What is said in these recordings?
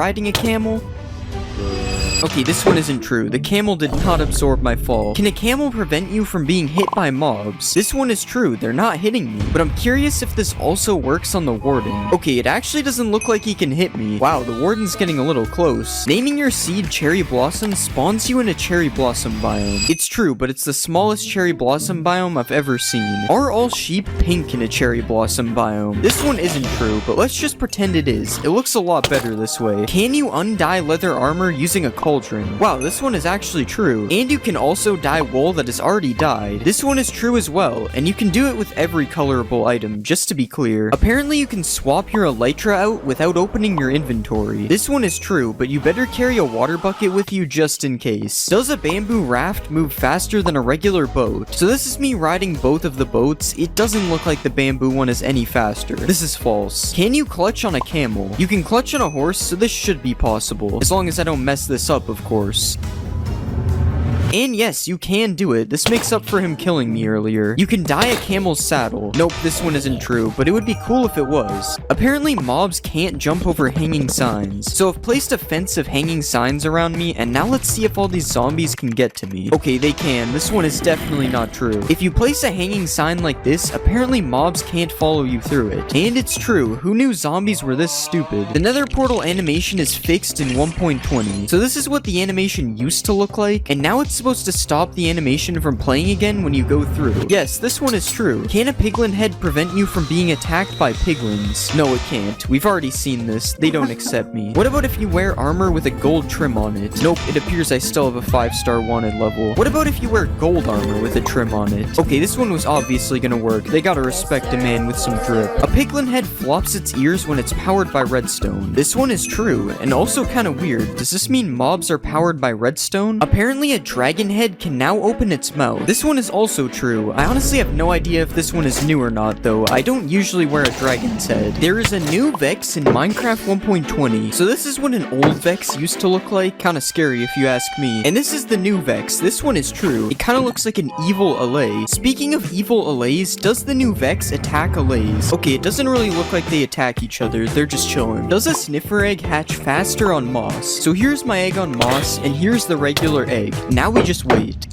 riding a camel? Okay, this one isn't true. The camel did not absorb my fall. Can a camel prevent you from being hit by mobs? This one is true. They're not hitting me. But I'm curious if this also works on the warden. Okay, it actually doesn't look like he can hit me. Wow, the warden's getting a little close. Naming your seed Cherry Blossom spawns you in a Cherry Blossom biome. It's true, but it's the smallest Cherry Blossom biome I've ever seen. Are all sheep pink in a Cherry Blossom biome? This one isn't true, but let's just pretend it is. It looks a lot better this way. Can you undye leather armor using a cauldron? Wow, this one is actually true. And you can also dye wool that is already dyed. This one is true as well, and you can do it with every colorable item, just to be clear. Apparently you can swap your elytra out without opening your inventory. This one is true, but you better carry a water bucket with you just in case. Does a bamboo raft move faster than a regular boat? So this is me riding both of the boats. It doesn't look like the bamboo one is any faster. This is false. Can you clutch on a camel? You can clutch on a horse, so this should be possible. As long as I don't mess this up, of course. And yes, you can do it. This makes up for him killing me earlier. You can dye a camel's saddle. Nope, this one isn't true, but it would be cool if it was. Apparently, mobs can't jump over hanging signs. So I've placed a fence of hanging signs around me, and now let's see if all these zombies can get to me. Okay, they can. This one is definitely not true. If you place a hanging sign like this, apparently mobs can't follow you through it. And it's true. Who knew zombies were this stupid? The nether portal animation is fixed in 1.20. So this is what the animation used to look like, and now it's supposed to stop the animation from playing again when you go through. Yes, this one is true. Can a piglin head prevent you from being attacked by piglins? No, it can't. We've already seen this. They don't accept me. What about if you wear armor with a gold trim on it? Nope, it appears I still have a 5-star wanted level. What about if you wear gold armor with a trim on it? Okay, this one was obviously gonna work. They gotta respect a man with some drip. A piglin head flops its ears when it's powered by redstone. This one is true, and also kinda weird. Does this mean mobs are powered by redstone? Apparently a dragon head can now open its mouth. This one is also true. I honestly have no idea if this one is new or not, though. I don't usually wear a dragon's head. There is a new Vex in Minecraft 1.20. So this is what an old Vex used to look like. Kinda scary if you ask me. And this is the new Vex. This one is true. It kinda looks like an evil Allay. Speaking of evil Allays, does the new Vex attack Allays? Okay, it doesn't really look like they attack each other. They're just chilling. Does a sniffer egg hatch faster on moss? So here's my egg on moss, and here's the regular egg. Now we just wait.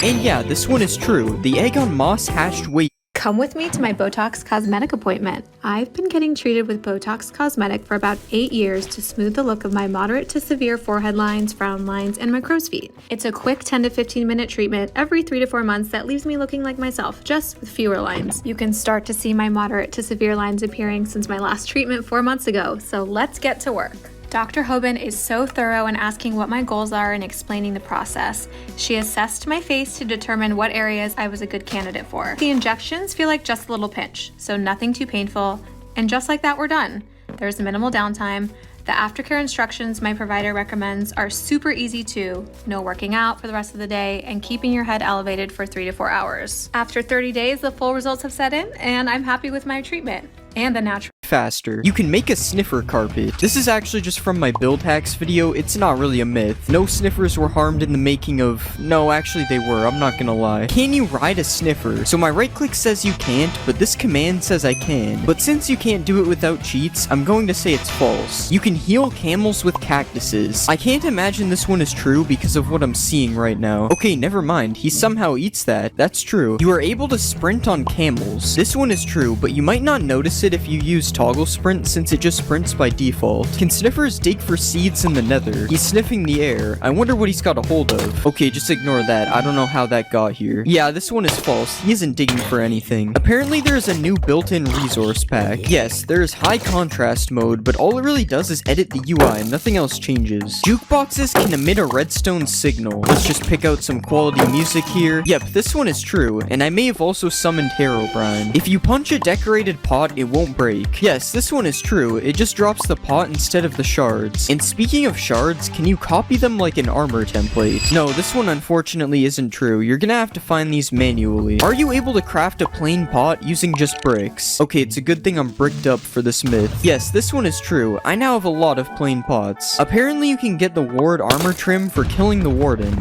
And yeah, this one is true. The egg on moss hatched way. Come with me to my Botox Cosmetic appointment. I've been getting treated with Botox Cosmetic for about 8 years to smooth the look of my moderate to severe forehead lines, frown lines, and my crow's feet. It's a quick 10 to 15 minute treatment every 3 to 4 months that leaves me looking like myself, just with fewer lines. You can start to see my moderate to severe lines appearing since my last treatment 4 months ago, so let's get to work. Dr. Hoban is so thorough in asking what my goals are and explaining the process. She assessed my face to determine what areas I was a good candidate for. The injections feel like just a little pinch, so nothing too painful, and just like that, we're done. There's minimal downtime. The aftercare instructions my provider recommends are super easy too. No working out for the rest of the day and keeping your head elevated for 3 to 4 hours. After 30 days, the full results have set in, and I'm happy with my treatment and the natural. Faster. You can make a sniffer carpet. This is actually just from my build hacks video. It's not really a myth. No sniffers were harmed in the making of... No, actually they were. I'm not gonna lie. Can you ride a sniffer? So my right click says you can't, but this command says I can. But since you can't do it without cheats, I'm going to say it's false. You can heal camels with cactuses. I can't imagine this one is true because of what I'm seeing right now. Okay, never mind. He somehow eats that. That's true. You are able to sprint on camels. This one is true, but you might not notice it if you use toggle sprint since it just sprints by default. Can sniffers dig for seeds in the nether? He's sniffing the air. I wonder what he's got a hold of. Okay, just ignore that. I don't know how that got here. Yeah, this one is false. He isn't digging for anything. Apparently there's a new built-in resource pack. Yes, there is high contrast mode, but all it really does is edit the UI and nothing else changes. Jukeboxes can emit a redstone signal. Let's just pick out some quality music here. Yep, this one is true, and I may have also summoned Herobrine. If you punch a decorated pot, it won't break. Yes, this one is true. It just drops the pot instead of the shards. And speaking of shards, can you copy them like an armor template? No, this one unfortunately isn't true. You're gonna have to find these manually. Are you able to craft a plain pot using just bricks? Okay, it's a good thing I'm bricked up for this myth. Yes, this one is true. I now have a lot of plain pots. Apparently you can get the ward armor trim for killing the warden.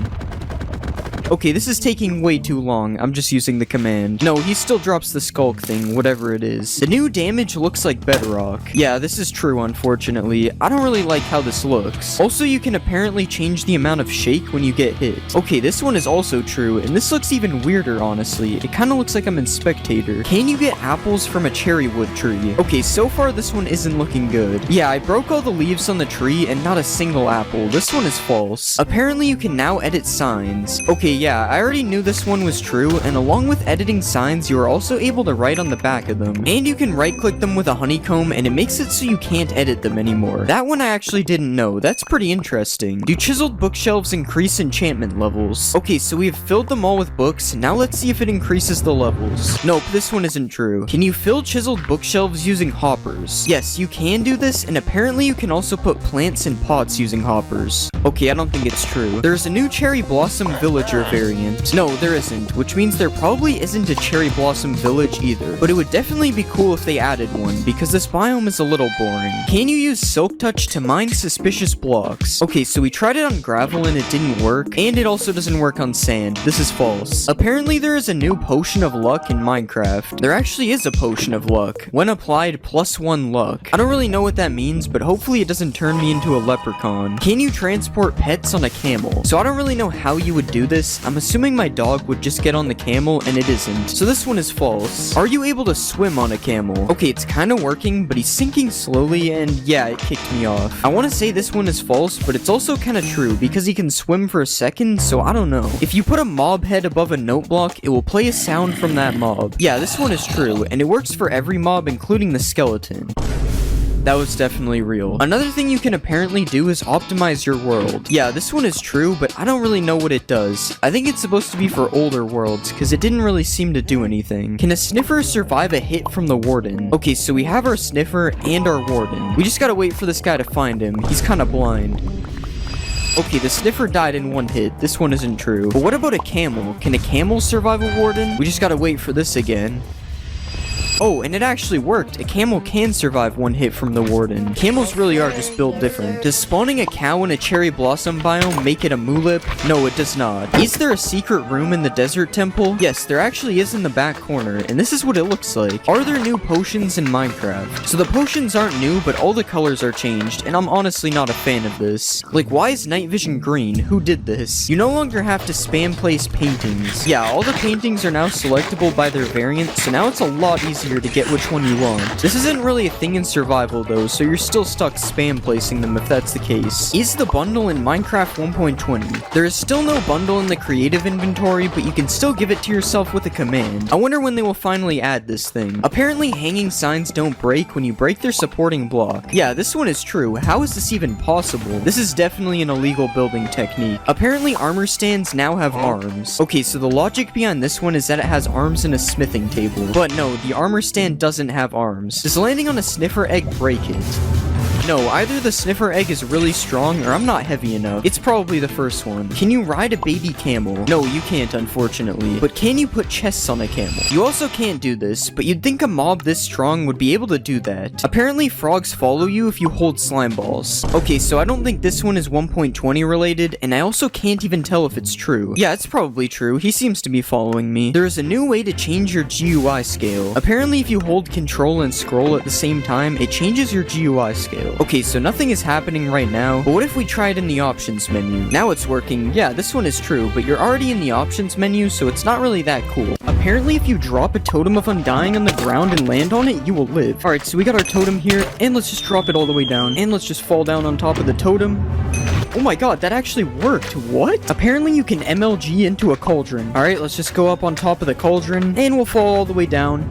Okay, this is taking way too long. I'm just using the command. No, he still drops the skulk thing, whatever it is. The new damage looks like bedrock. Yeah, this is true, unfortunately. I don't really like how this looks. Also, you can apparently change the amount of shake when you get hit. Okay, this one is also true, and this looks even weirder, honestly. It kind of looks like I'm in Spectator. Can you get apples from a cherry wood tree? Okay, so far this one isn't looking good. Yeah, I broke all the leaves on the tree and not a single apple. This one is false. Apparently you can now edit signs. Okay, yeah, I already knew this one was true, and along with editing signs, you are also able to write on the back of them. And you can right click them with a honeycomb, and it makes it so you can't edit them anymore. That one I actually didn't know. That's pretty interesting. Do chiseled bookshelves increase enchantment levels? Okay, so we've filled them all with books. Now let's see if it increases the levels. Nope, this one isn't true. Can you fill chiseled bookshelves using hoppers? Yes, you can do this, and apparently you can also put plants in pots using hoppers. Okay, I don't think it's true. There's a new cherry blossom villager variant. No, there isn't, which means there probably isn't a cherry blossom village either. But it would definitely be cool if they added one, because this biome is a little boring. Can you use silk touch to mine suspicious blocks? Okay, so we tried it on gravel and it didn't work, and it also doesn't work on sand. This is false. Apparently there is a new potion of luck in Minecraft. There actually is a potion of luck. When applied, +1 luck. I don't really know what that means, but hopefully it doesn't turn me into a leprechaun. Can you transport pets on a camel? So I don't really know how you would do this. I'm assuming my dog would just get on the camel, and it isn't. So this one is false. Are you able to swim on a camel? Okay, it's kind of working, but he's sinking slowly, and yeah, it kicked me off. I want to say this one is false, but it's also kind of true, because he can swim for a second, so I don't know. If you put a mob head above a note block, it will play a sound from that mob. Yeah, this one is true, and it works for every mob, including the skeleton. That was definitely real. Another thing you can apparently do is optimize your world. Yeah, this one is true, but I don't really know what it does. I think it's supposed to be for older worlds, because it didn't really seem to do anything. Can a sniffer survive a hit from the warden? Okay, so we have our sniffer and our warden. We just gotta wait for this guy to find him. He's kinda blind. Okay, the sniffer died in one hit. This one isn't true. But what about a camel? Can a camel survive a warden? We just gotta wait for this again. Oh, and it actually worked. A camel can survive one hit from the warden. Camels really are just built different. Does spawning a cow in a cherry blossom biome make it a mulip? No, it does not. Is there a secret room in the desert temple? Yes, there actually is in the back corner, and this is what it looks like. Are there new potions in Minecraft? So the potions aren't new, but all the colors are changed, and I'm honestly not a fan of this. Like, why is night vision green? Who did this? You no longer have to spam place paintings. Yeah, all the paintings are now selectable by their variant, so now it's a lot easier to get which one you want. This isn't really a thing in survival though, so you're still stuck spam placing them if that's the case. Is the bundle in Minecraft 1.20? There is still no bundle in the creative inventory, but you can still give it to yourself with a command. I wonder when they will finally add this thing. Apparently hanging signs don't break when you break their supporting block. Yeah, this one is true. How is this even possible? This is definitely an illegal building technique. Apparently armor stands now have arms. Okay, so the logic behind this one is that it has arms and a smithing table. But no, the armor stand doesn't have arms. Does landing on a sniffer egg break it? No, either the sniffer egg is really strong or I'm not heavy enough. It's probably the first one. Can you ride a baby camel? No, you can't, unfortunately. But can you put chests on a camel? You also can't do this, but you'd think a mob this strong would be able to do that. Apparently frogs follow you if you hold slime balls. Okay, so I don't think this one is 1.20 related, and I also can't even tell if it's true. Yeah, it's probably true. He seems to be following me. There is a new way to change your GUI scale. Apparently if you hold control and scroll at the same time, it changes your GUI scale. Okay, so nothing is happening right now, but what if we try it in the options menu? Now it's working. Yeah, this one is true, but you're already in the options menu, so it's not really that cool. Apparently, if you drop a totem of undying on the ground and land on it, you will live. Alright, so we got our totem here, and let's just drop it all the way down. And let's just fall down on top of the totem. Oh my god, that actually worked. What? Apparently you can MLG into a cauldron. Alright, let's just go up on top of the cauldron, and we'll fall all the way down.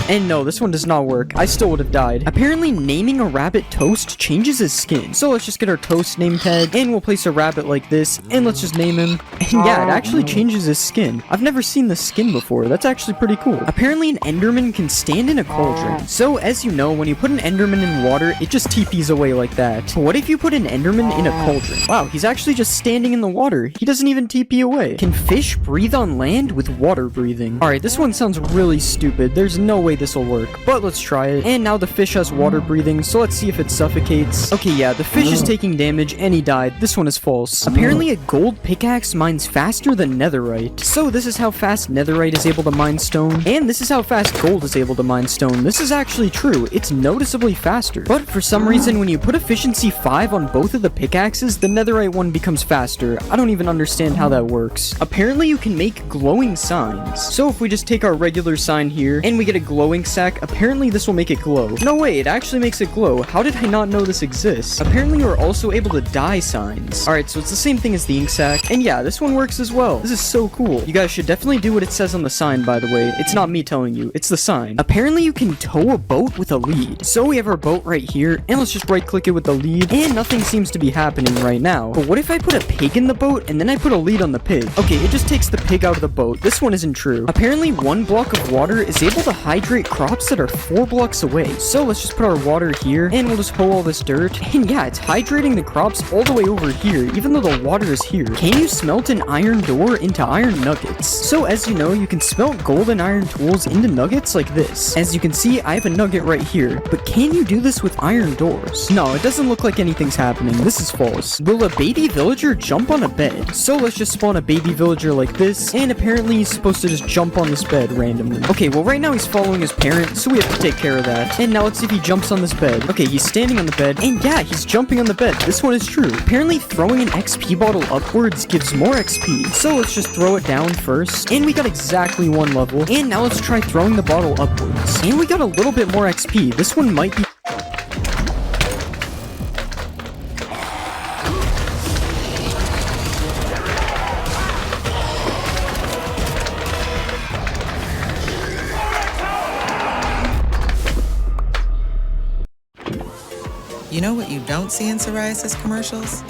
And no, this one does not work. I still would have died. Apparently, naming a rabbit Toast changes his skin. So let's just get our Toast name tag, and we'll place a rabbit like this, and let's just name him. And yeah, it actually changes his skin. I've never seen this skin before. That's actually pretty cool. Apparently, an Enderman can stand in a cauldron. So, as you know, when you put an Enderman in water, it just TPs away like that. What if you put an Enderman in a cauldron? Wow, he's actually just standing in the water. He doesn't even TP away. Can fish breathe on land with water breathing? Alright, this one sounds really stupid. There's no way way this will work, but let's try it. And now the fish has water breathing, so let's see if it suffocates. Okay, yeah, the fish is taking damage and he died. This one is false. Apparently a gold pickaxe mines faster than netherite. So this is how fast netherite is able to mine stone, and this is how fast gold is able to mine stone. This is actually true. It's noticeably faster. But for some reason, when you put efficiency 5 on both of the pickaxes, the netherite one becomes faster. I don't even understand how that works. Apparently you can make glowing signs. So if we just take our regular sign here and we get a glowing sack, apparently this will make it glow. No way, it actually makes it glow. How did I not know this exists? Apparently you're also able to dye signs. Alright, so it's the same thing as the ink sack. And yeah, this one works as well. This is so cool. You guys should definitely do what it says on the sign, by the way. It's not me telling you, it's the sign. Apparently you can tow a boat with a lead. So we have our boat right here, and let's just right click it with the lead, and nothing seems to be happening right now. But what if I put a pig in the boat and then I put a lead on the pig? Okay, it just takes the pig out of the boat. This one isn't true. Apparently 1 block of water is able to hydrate crops that are 4 blocks away. So let's just put our water here, and we'll just hoe all this dirt. And yeah, it's hydrating the crops all the way over here, even though the water is here. Can you smelt an iron door into iron nuggets? So as you know, you can smelt gold and iron tools into nuggets like this. As you can see, I have a nugget right here, but can you do this with iron doors? No, it doesn't look like anything's happening. This is false. Will a baby villager jump on a bed? So let's just spawn a baby villager like this, and apparently he's supposed to just jump on this bed randomly. Okay, well right now he's following his parent, so we have to take care of that. And now let's see if he jumps on this bed. Okay, he's standing on the bed, and yeah, he's jumping on the bed. This one is true. Apparently throwing an XP bottle upwards gives more XP. So let's just throw it down first, and we got exactly 1 level. And now let's try throwing the bottle upwards. And we got a little bit more XP. This one might be... You know what you don't see in psoriasis commercials?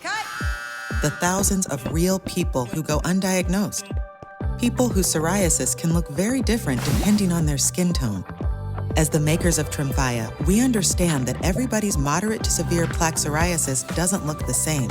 Cut! The thousands of real people who go undiagnosed. People whose psoriasis can look very different depending on their skin tone. As the makers of Tremfya, we understand that everybody's moderate to severe plaque psoriasis doesn't look the same.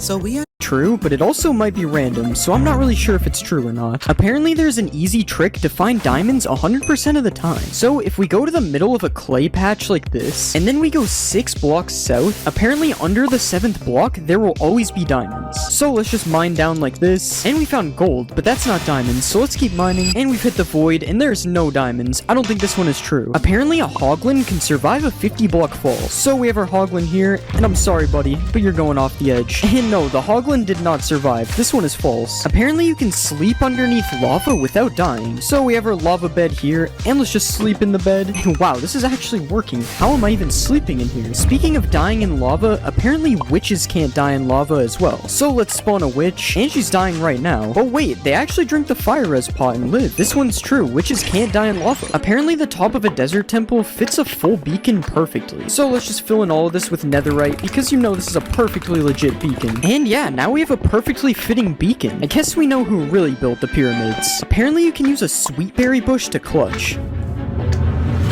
So we true, but it also might be random, so I'm not really sure if it's true or not. Apparently there's an easy trick to find diamonds 100% of the time. So if we go to the middle of a clay patch like this, and then we go 6 blocks south, apparently under the 7th block, there will always be diamonds. So let's just mine down like this, and we found gold, but that's not diamonds, so let's keep mining, and we've hit the void, and there's no diamonds. I don't think this one is true. Apparently a hoglin can survive a 50 block fall. So we have our hoglin here, and I'm sorry buddy, but you're going off the edge. And no, the hoglin did not survive. This one is false. Apparently you can sleep underneath lava without dying. So we have our lava bed here, and let's just sleep in the bed. And wow, this is actually working. How am I even sleeping in here? Speaking of dying in lava, apparently witches can't die in lava as well. So let's spawn a witch, and she's dying right now. Oh wait, they actually drink the fire res pot and live. This one's true. Witches can't die in lava. Apparently the top of a desert temple fits a full beacon perfectly. So let's just fill in all of this with netherite, because you know this is a perfectly legit beacon. And yeah, now we have a perfectly fitting beacon. I guess we know who really built the pyramids. Apparently you can use a sweetberry bush to clutch.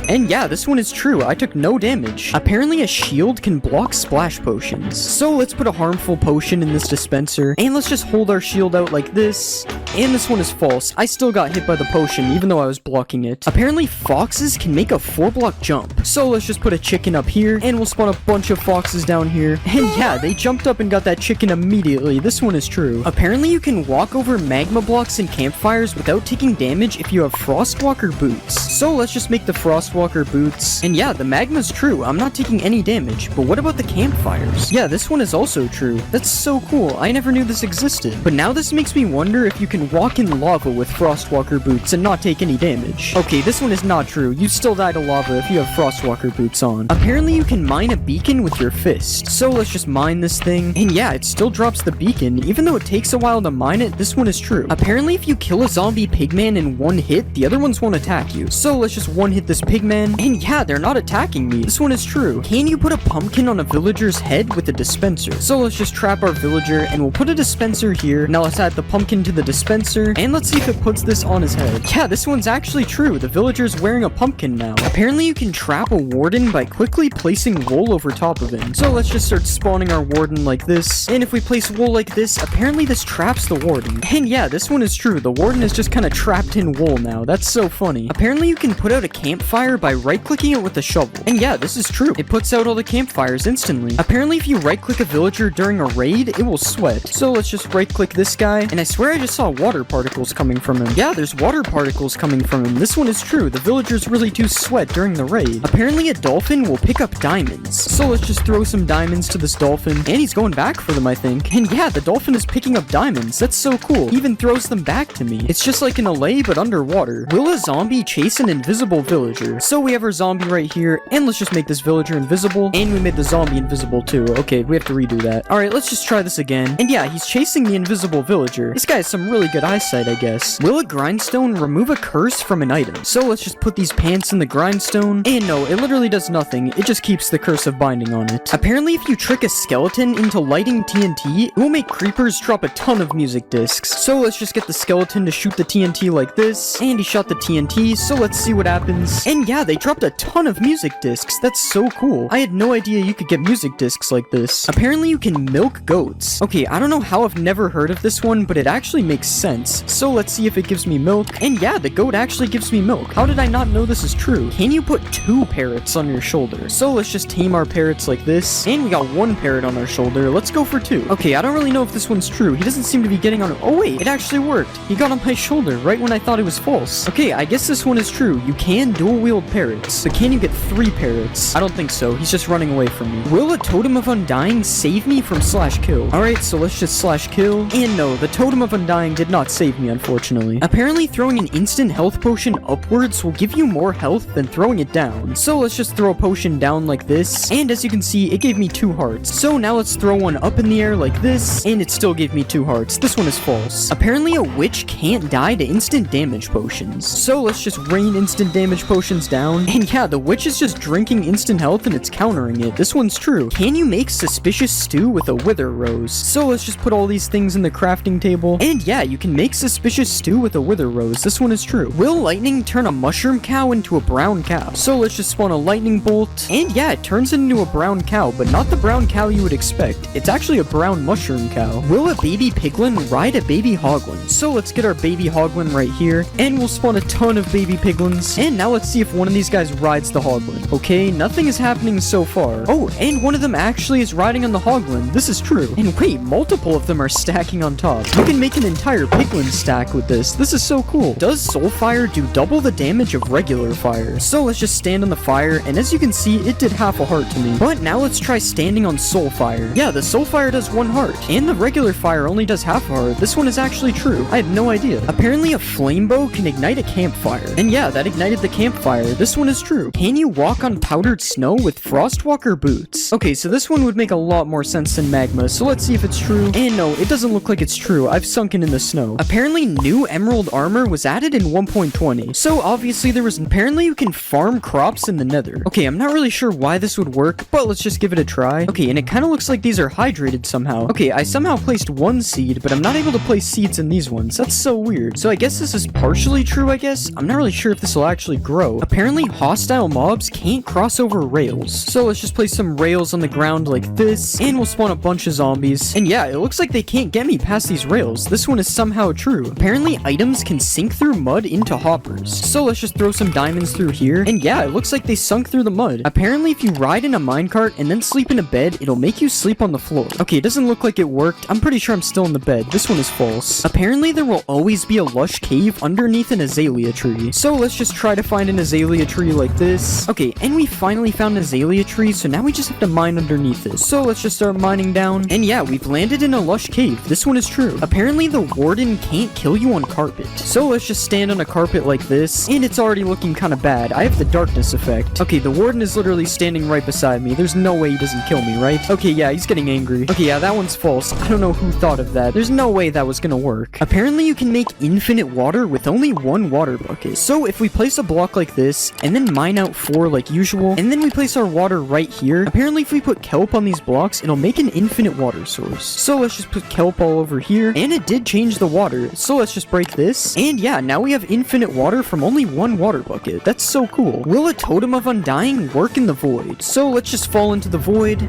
And yeah, this one is true. I took no damage. Apparently a shield can block splash potions. So let's put a harmful potion in this dispenser, and let's just hold our shield out like this. And this one is false. I still got hit by the potion, even though I was blocking it. Apparently foxes can make a 4-block jump. So let's just put a chicken up here, and we'll spawn a bunch of foxes down here. And yeah, they jumped up and got that chicken immediately. This one is true. Apparently you can walk over magma blocks and campfires without taking damage if you have frostwalker boots. So let's just make the frostwalker boots. And yeah, the magma's true. I'm not taking any damage. But what about the campfires? Yeah, this one is also true. That's so cool. I never knew this existed. But now this makes me wonder if you can walk in lava with frostwalker boots and not take any damage. Okay, this one is not true. You still die to lava if you have frostwalker boots on. Apparently you can mine a beacon with your fist. So let's just mine this thing. And yeah, it still drops the beacon. Even though it takes a while to mine it, this one is true. Apparently if you kill a zombie pigman in one hit, the other ones won't attack you. So let's just one hit this pigman Eggman. And yeah, they're not attacking me. This one is true. Can you put a pumpkin on a villager's head with a dispenser? So let's just trap our villager and we'll put a dispenser here. Now let's add the pumpkin to the dispenser and let's see if it puts this on his head. Yeah, this one's actually true. The villager's wearing a pumpkin now. Apparently you can trap a warden by quickly placing wool over top of him. So let's just start spawning our warden like this. And if we place wool like this, apparently this traps the warden. And yeah, this one is true. The warden is just kind of trapped in wool now. That's so funny. Apparently you can put out a campfire by right-clicking it with a shovel. And yeah, this is true. It puts out all the campfires instantly. Apparently if you right-click a villager during a raid, it will sweat. So let's just right-click this guy. And I swear I just saw water particles coming from him. Yeah, there's water particles coming from him. This one is true. The villagers really do sweat during the raid. Apparently a dolphin will pick up diamonds. So let's just throw some diamonds to this dolphin. And he's going back for them, I think. And yeah, the dolphin is picking up diamonds. That's so cool. He even throws them back to me. It's just like an LA, but underwater. Will a zombie chase an invisible villager? So we have our zombie right here. And let's just make this villager invisible. And we made the zombie invisible too. Okay, we have to redo that. Alright, let's just try this again. And yeah, he's chasing the invisible villager. This guy has some really good eyesight, I guess. Will a grindstone remove a curse from an item? So let's just put these pants in the grindstone. And no, it literally does nothing. It just keeps the curse of binding on it. Apparently, if you trick a skeleton into lighting TNT, it will make creepers drop a ton of music discs. So let's just get the skeleton to shoot the TNT like this. And he shot the TNT, so let's see what happens. And yeah, they dropped a ton of music discs. That's so cool. I had no idea you could get music discs like this. Apparently, you can milk goats. Okay, I don't know how I've never heard of this one, but it actually makes sense. So let's see if it gives me milk. And yeah, the goat actually gives me milk. How did I not know this is true? Can you put 2 parrots on your shoulder? So let's just tame our parrots like this. And we got 1 parrot on our shoulder. Let's go for 2. Okay, I don't really know if this one's true. He doesn't seem to be getting on. Oh wait, it actually worked. He got on my shoulder right when I thought it was false. Okay, I guess this one is true. You can dual wield parrots, but can you get 3 parrots? I don't think so. He's just running away from me. Will a totem of undying save me from /kill? Alright, so let's just /kill. And no, the totem of undying did not save me, unfortunately. Apparently throwing an instant health potion upwards will give you more health than throwing it down. So let's just throw a potion down like this. And as you can see, it gave me 2 hearts. So now let's throw one up in the air like this. And it still gave me 2 hearts. This one is false. Apparently a witch can't die to instant damage potions. So let's just rain instant damage potions down. And yeah, the witch is just drinking instant health and it's countering it. This one's true. Can you make suspicious stew with a wither rose? So let's just put all these things in the crafting table. And yeah, you can make suspicious stew with a wither rose. This one is true. Will lightning turn a mushroom cow into a brown cow? So let's just spawn a lightning bolt. And yeah, it turns it into a brown cow, but not the brown cow you would expect. It's actually a brown mushroom cow. Will a baby piglin ride a baby hoglin? So let's get our baby hoglin right here. And we'll spawn a ton of baby piglins. And now let's see if one of these guys rides the hoglin. Okay, nothing is happening so far. Oh, and one of them actually is riding on the hoglin. This is true. And wait, multiple of them are stacking on top. You can make an entire piglin stack with this. This is so cool. Does soul fire do double the damage of regular fire? So let's just stand on the fire, and as you can see, it did half a heart to me. But now let's try standing on soul fire. Yeah, the soul fire does 1 heart, and the regular fire only does half a heart. This one is actually true. I had no idea. Apparently a flame bow can ignite a campfire. And yeah, that ignited the campfire. This one is true. Can you walk on powdered snow with frostwalker boots? Okay, so this one would make a lot more sense than magma, so let's see if it's true. And no, it doesn't look like it's true. I've sunken in the snow. Apparently new emerald armor was added in 1.20. So obviously apparently you can farm crops in the nether. Okay, I'm not really sure why this would work, but let's just give it a try. Okay, and it kind of looks like these are hydrated somehow. Okay, I somehow placed 1 seed, but I'm not able to place seeds in these ones. That's so weird. So I guess this is partially true, I guess. I'm not really sure if this will actually grow. Apparently hostile mobs can't cross over rails. So let's just place some rails on the ground like this, and we'll spawn a bunch of zombies. And yeah, it looks like they can't get me past these rails. This one is somehow true. Apparently items can sink through mud into hoppers. So let's just throw some diamonds through here. And yeah, it looks like they sunk through the mud. Apparently if you ride in a minecart and then sleep in a bed, it'll make you sleep on the floor. Okay, it doesn't look like it worked. I'm pretty sure I'm still in the bed. This one is false. Apparently there will always be a lush cave underneath an azalea tree. So let's just try to find an azalea tree like this. Okay, and we finally found an azalea tree, so now we just have to mine underneath it. So let's just start mining down. And yeah, we've landed in a lush cave. This one is true. Apparently the warden can't kill you on carpet. So let's just stand on a carpet like this, and it's already looking kind of bad. I have the darkness effect. Okay, the warden is literally standing right beside me. There's no way he doesn't kill me, right? Okay, yeah, he's getting angry. Okay, yeah, that one's false. I don't know who thought of that. There's no way that was gonna work. Apparently you can make infinite water with only 1 water bucket. So if we place a block like this, this, and then mine out 4 like usual, and then we place our water right here. Apparently if we put kelp on these blocks, it'll make an infinite water source. So let's just put kelp all over here, and it did change the water, so let's just break this, and yeah, now we have infinite water from only 1 water bucket. That's so cool. Will a totem of undying work in the void? So let's just fall into the void.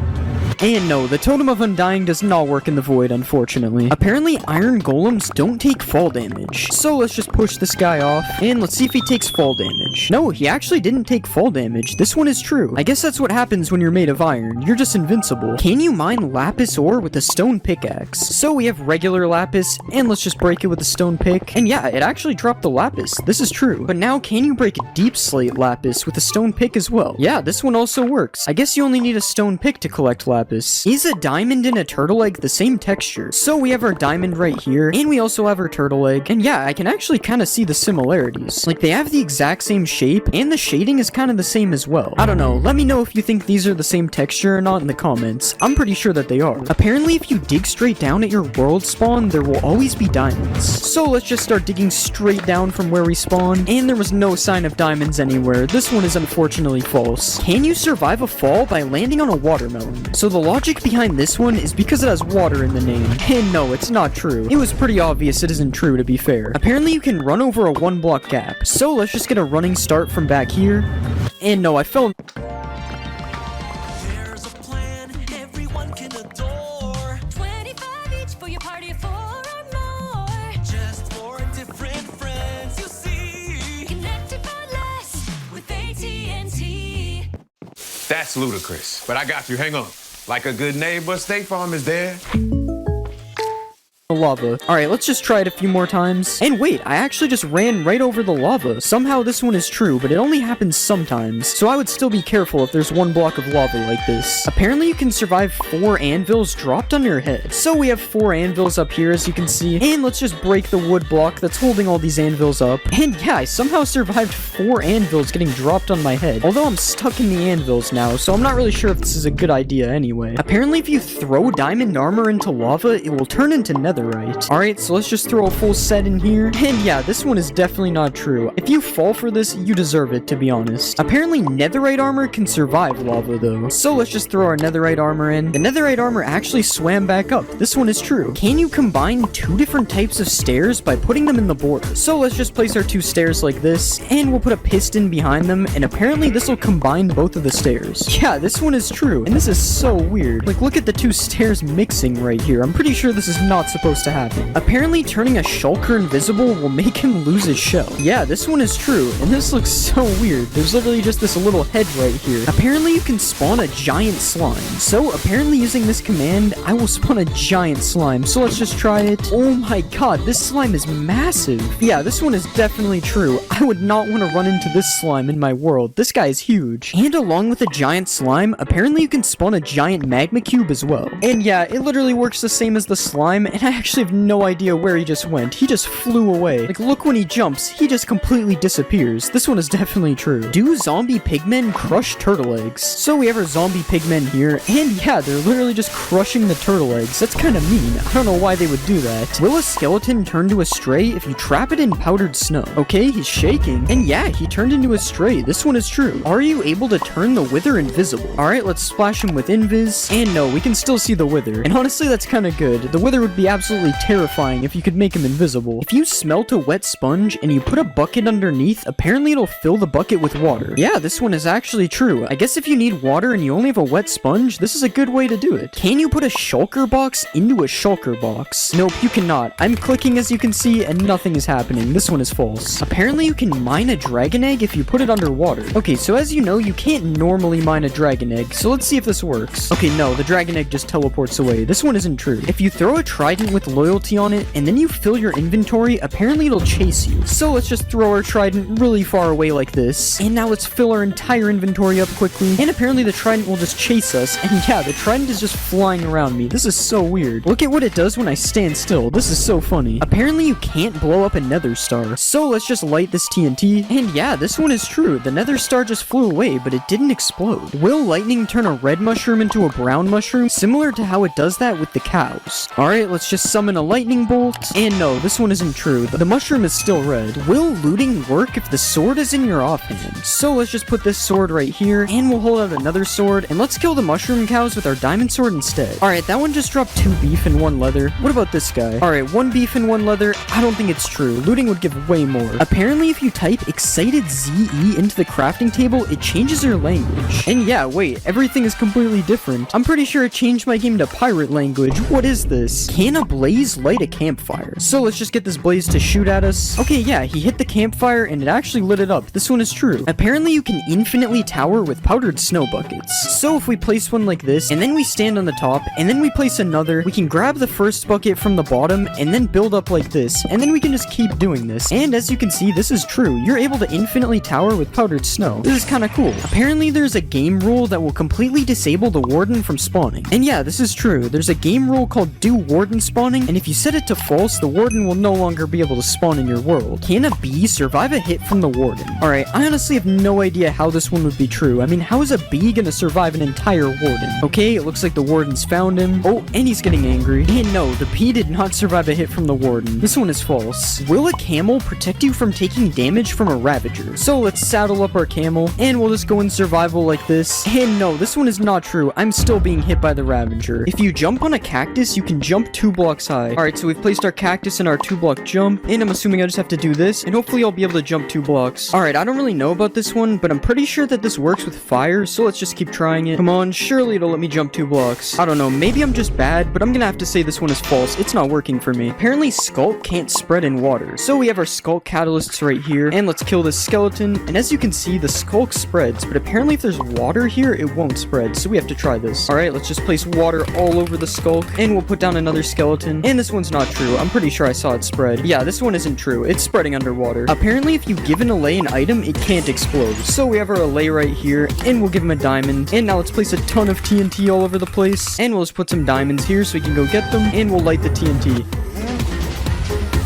And no, the Totem of Undying does not work in the void, unfortunately. Apparently, iron golems don't take fall damage. So let's just push this guy off, and let's see if he takes fall damage. No, he actually didn't take fall damage. This one is true. I guess that's what happens when you're made of iron. You're just invincible. Can you mine lapis ore with a stone pickaxe? So we have regular lapis, and let's just break it with a stone pick. And yeah, it actually dropped the lapis. This is true. But now, can you break deep slate lapis with a stone pick as well? Yeah, this one also works. I guess you only need a stone pick to collect lapis. Is a diamond and a turtle egg the same texture? So we have our diamond right here, and we also have our turtle egg, and yeah, I can actually kind of see the similarities. Like, they have the exact same shape, and the shading is kind of the same as well. I don't know, let me know if you think these are the same texture or not in the comments. I'm pretty sure that they are. Apparently, if you dig straight down at your world spawn, there will always be diamonds. So let's just start digging straight down from where we spawn, and there was no sign of diamonds anywhere. This one is unfortunately false. Can you survive a fall by landing on a watermelon? So the logic behind this one is because it has water in the name. And no, it's not true. It was pretty obvious it isn't true, to be fair. Apparently you can run over a 1-block gap. So let's just get a running start from back here. And no, I fell... There's a plan everyone can adore. 25 each for your party of 4 or more. Just 4 different friends you see. Connected but less with AT&T. That's ludicrous, but I got you. Hang on. Like a good neighbor, State Farm is there. Lava. Alright, let's just try it a few more times. And wait, I actually just ran right over the lava. Somehow this one is true, but it only happens sometimes. So I would still be careful if there's 1 block of lava like this. Apparently you can survive 4 anvils dropped on your head. So we have 4 anvils up here, as you can see. And let's just break the wood block that's holding all these anvils up. And yeah, I somehow survived 4 anvils getting dropped on my head. Although I'm stuck in the anvils now, so I'm not really sure if this is a good idea anyway. Apparently if you throw diamond armor into lava, it will turn into netherite. Alright, so let's just throw a full set in here. And yeah, this one is definitely not true. If you fall for this, you deserve it, to be honest. Apparently, netherite armor can survive lava, though. So let's just throw our netherite armor in. The netherite armor actually swam back up. This one is true. Can you combine 2 different types of stairs by putting them in the border? So let's just place our 2 stairs like this, and we'll put a piston behind them, and apparently this will combine both of the stairs. Yeah, this one is true, and this is so weird. Like, look at the 2 stairs mixing right here. I'm pretty sure this is not supposed to happen. Apparently, turning a shulker invisible will make him lose his shell. Yeah, this one is true, and this looks so weird. There's literally just this little head right here. Apparently, you can spawn a giant slime. So, apparently using this command, I will spawn a giant slime. So let's just try it. Oh my god, this slime is massive. Yeah, this one is definitely true. I would not want to run into this slime in my world. This guy is huge. And along with a giant slime, apparently you can spawn a giant magma cube as well. And yeah, it literally works the same as the slime, and I actually have no idea where he just went. He just flew away. Like, look when he jumps, he just completely disappears. This one is definitely true. Do zombie pigmen crush turtle eggs? So we have our zombie pigmen here, and yeah, they're literally just crushing the turtle eggs. That's kind of mean. I don't know why they would do that. Will a skeleton turn to a stray if you trap it in powdered snow? Okay, he's shaking. And yeah, he turned into a stray. This one is true. Are you able to turn the wither invisible? Alright, let's splash him with invis. And no, we can still see the wither. And honestly, that's kind of good. The wither would be absolutely terrifying if you could make him invisible. If you smelt a wet sponge and you put a bucket underneath, apparently it'll fill the bucket with water. Yeah, this one is actually true. I guess if you need water and you only have a wet sponge, this is a good way to do it. Can you put a shulker box into a shulker box? Nope, you cannot. I'm clicking as you can see and nothing is happening. This one is false. Apparently you can mine a dragon egg if you put it underwater. Okay, so as you know, you can't normally mine a dragon egg, so let's see if this works. Okay, no, the dragon egg just teleports away. This one isn't true. If you throw a trident with loyalty on it and then you fill your inventory, apparently it'll chase you. So let's just throw our trident really far away like this, and now let's fill our entire inventory up quickly, and apparently the trident will just chase us, and yeah, the trident is just flying around me. This is so weird. Look at what it does when I stand still. This is so funny. Apparently you can't blow up a nether star, so let's just light this TNT, and yeah, this one is true. The nether star just flew away, but it didn't explode. Will lightning turn a red mushroom into a brown mushroom, similar to how it does that with the cows? Alright, let's just just summon a lightning bolt. And no, this one isn't true. The mushroom is still red. Will looting work if the sword is in your offhand? So let's just put this sword right here, and we'll hold out another sword, and let's kill the mushroom cows with our diamond sword instead. Alright, that one just dropped 2 beef and 1 leather. What about this guy? Alright, 1 beef and 1 leather. I don't think it's true. Looting would give way more. Apparently, if you type excited ZE into the crafting table, it changes your language. And yeah, wait, everything is completely different. I'm pretty sure it changed my game to pirate language. What is this? Can a blaze light a campfire? So let's just get this blaze to shoot at us. Okay, yeah, he hit the campfire and it actually lit it up. This one is true. Apparently, you can infinitely tower with powdered snow buckets. So if we place one like this, and then we stand on the top, and then we place another, we can grab the first bucket from the bottom, and then build up like this, and then we can just keep doing this. And as you can see, this is true. You're able to infinitely tower with powdered snow. This is kind of cool. Apparently, there's a game rule that will completely disable the warden from spawning. And yeah, this is true. There's a game rule called do warden spawning, and if you set it to false, the warden will no longer be able to spawn in your world. Can a bee survive a hit from the warden? Alright, I honestly have no idea how this one would be true. I mean, how is a bee gonna survive an entire warden? Okay, it looks like the warden's found him. Oh, and he's getting angry. And no, the bee did not survive a hit from the warden. This one is false. Will a camel protect you from taking damage from a ravager? So let's saddle up our camel, and we'll just go in survival like this. And no, this one is not true. I'm still being hit by the ravager. If you jump on a cactus, you can jump 2 blocks high. Alright, so we've placed our cactus in our 2-block jump, and I'm assuming I just have to do this, and hopefully I'll be able to jump 2 blocks. Alright, I don't really know about this one, but I'm pretty sure that this works with fire, so let's just keep trying it. Come on, surely it'll let me jump 2 blocks. I don't know, maybe I'm just bad, but I'm gonna have to say this one is false. It's not working for me. Apparently, Skulk can't spread in water. So we have our Skulk catalysts right here, and let's kill this skeleton, and as you can see, the Skulk spreads, but apparently if there's water here, it won't spread, so we have to try this. Alright, let's just place water all over the Skulk, and we'll put down another skeleton, and this one's not true. I'm pretty sure I saw it spread. Yeah, this one isn't true. It's spreading underwater. Apparently, if you give an allay an item, it can't explode. So we have our allay right here, and we'll give him a diamond, and now let's place a ton of TNT all over the place, and we'll just put some diamonds here so we can go get them, and we'll light the TNT.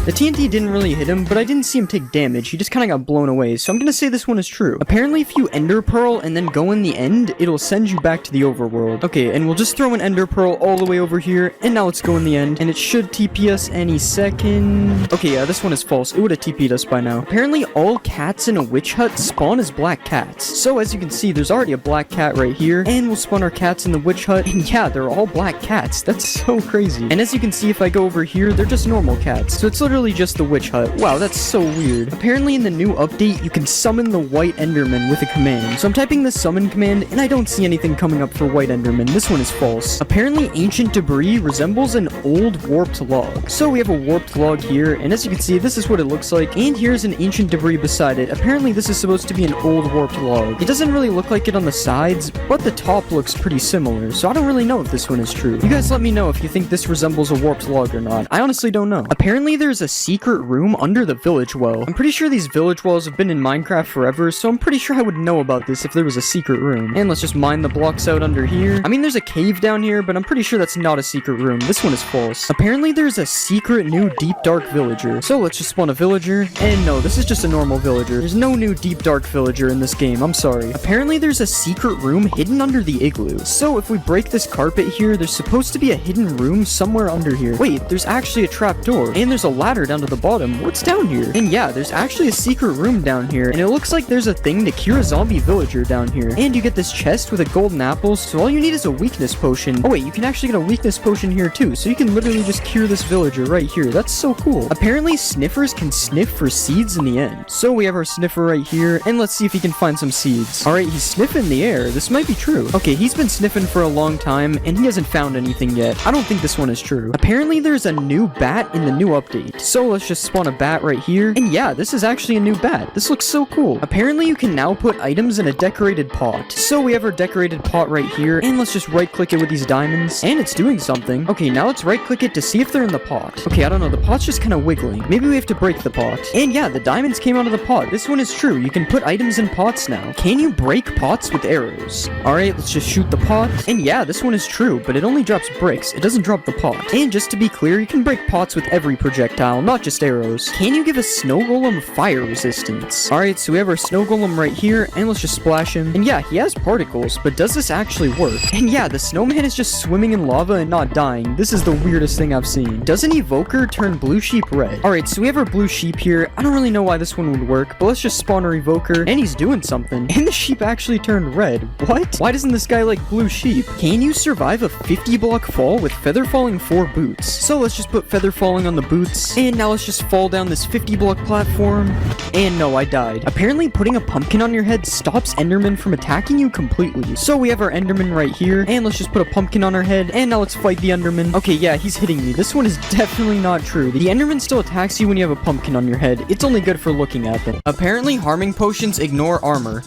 The TNT didn't really hit him, but I didn't see him take damage. He just kind of got blown away, so I'm gonna say this one is true. Apparently, if you Ender Pearl and then go in the end, it'll send you back to the overworld. Okay, and we'll just throw an Ender Pearl all the way over here, and now let's go in the end, and it should TP us any second. Okay, yeah, this one is false. It would have TP'd us by now. Apparently, all cats in a witch hut spawn as black cats. So as you can see, there's already a black cat right here, and we'll spawn our cats in the witch hut, and yeah, they're all black cats. That's so crazy. And as you can see, if I go over here, they're just normal cats. So it's literally just the witch hut. Wow, that's so weird. Apparently in the new update, you can summon the white enderman with a command. So I'm typing the summon command, and I don't see anything coming up for white enderman. This one is false. Apparently ancient debris resembles an old warped log. So we have a warped log here, and as you can see, this is what it looks like, and here's an ancient debris beside it. Apparently this is supposed to be an old warped log. It doesn't really look like it on the sides, but the top looks pretty similar, so I don't really know if this one is true. You guys let me know if you think this resembles a warped log or not. I honestly don't know. Apparently there's a secret room under the village well. I'm pretty sure these village wells have been in Minecraft forever, so I'm pretty sure I would know about this if there was a secret room. And let's just mine the blocks out under here. I mean, there's a cave down here, but I'm pretty sure that's not a secret room. This one is false. Apparently there's a secret new deep dark villager. So let's just spawn a villager. And no, this is just a normal villager. There's no new deep dark villager in this game. I'm sorry. Apparently there's a secret room hidden under the igloo. So if we break this carpet here, there's supposed to be a hidden room somewhere under here. Wait, there's actually a trap door. And there's a ladder down to the bottom. What's down here? And yeah, there's actually a secret room down here, and it looks like there's a thing to cure a zombie villager down here. And you get this chest with a golden apple, so all you need is a weakness potion. Oh wait, you can actually get a weakness potion here too, so you can literally just cure this villager right here. That's so cool. Apparently sniffers can sniff for seeds in the end. So we have our sniffer right here, and let's see if he can find some seeds. Alright, he's sniffing the air. This might be true. Okay, he's been sniffing for a long time, and he hasn't found anything yet. I don't think this one is true. Apparently there's a new bat in the new update. So let's just spawn a bat right here. And yeah, this is actually a new bat. This looks so cool. Apparently you can now put items in a decorated pot. So we have our decorated pot right here, and let's just right click it with these diamonds, and it's doing something. Okay, now let's right click it to see if they're in the pot. Okay, I don't know, the pot's just kind of wiggling. Maybe we have to break the pot. And yeah, the diamonds came out of the pot. This one is true. You can put items in pots now. Can you break pots with arrows? Alright, let's just shoot the pot. And yeah, this one is true, but it only drops bricks. It doesn't drop the pot. And just to be clear, you can break pots with every projectile. projectile, not just arrows. Can you give a snow golem fire resistance? Alright, so we have our snow golem right here, and let's just splash him. And yeah, he has particles, but does this actually work? And yeah, the snowman is just swimming in lava and not dying. This is the weirdest thing I've seen. Does an evoker turn blue sheep red? Alright, so we have our blue sheep here. I don't really know why this one would work, but let's just spawn our evoker, and he's doing something. And the sheep actually turned red. What? Why doesn't this guy like blue sheep? Can you survive a 50 block fall with feather falling 4 boots? So let's just put feather falling on the boots, and now let's just fall down this 50 block platform. And no, I died. Apparently putting a pumpkin on your head stops endermen from attacking you completely. So we have our enderman right here, and let's just put a pumpkin on our head, and now let's fight the enderman. Okay, yeah, he's hitting me. This one is definitely not true. The enderman still attacks you when you have a pumpkin on your head. It's only good for looking at them. Apparently harming potions ignore armor.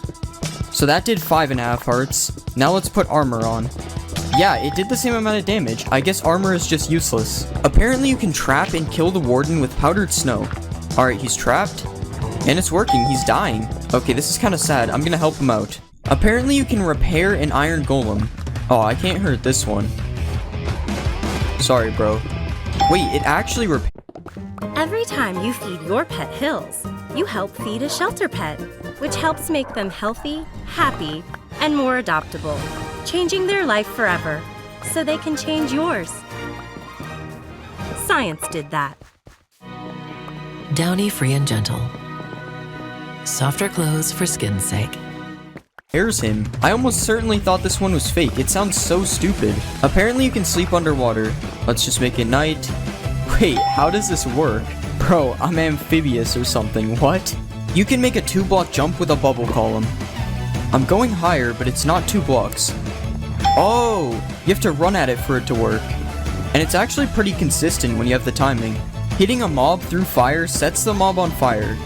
So that did 5.5 hearts. Now let's put armor on. Yeah, it did the same amount of damage. I guess armor is just useless. Apparently you can trap and kill the warden with powdered snow. Alright, he's trapped. And it's working, he's dying. Okay, this is kind of sad. I'm gonna help him out. Apparently you can repair an iron golem. Oh, I can't hurt this one. Sorry, bro. Wait, it actually Every time you feed your pet Hills, you help feed a shelter pet, which helps make them healthy, happy, and more adoptable, changing their life forever, so they can change yours. Science did that. Downy Free and Gentle. Softer clothes for skin's sake. Here's him. I almost certainly thought this one was fake. It sounds so stupid. Apparently you can sleep underwater. Let's just make it night. Wait, how does this work? Bro, I'm amphibious or something. What? You can make a 2-block jump with a bubble column. I'm going higher, but it's not 2 blocks. Oh, you have to run at it for it to work. And it's actually pretty consistent when you have the timing. Hitting a mob through fire sets the mob on fire.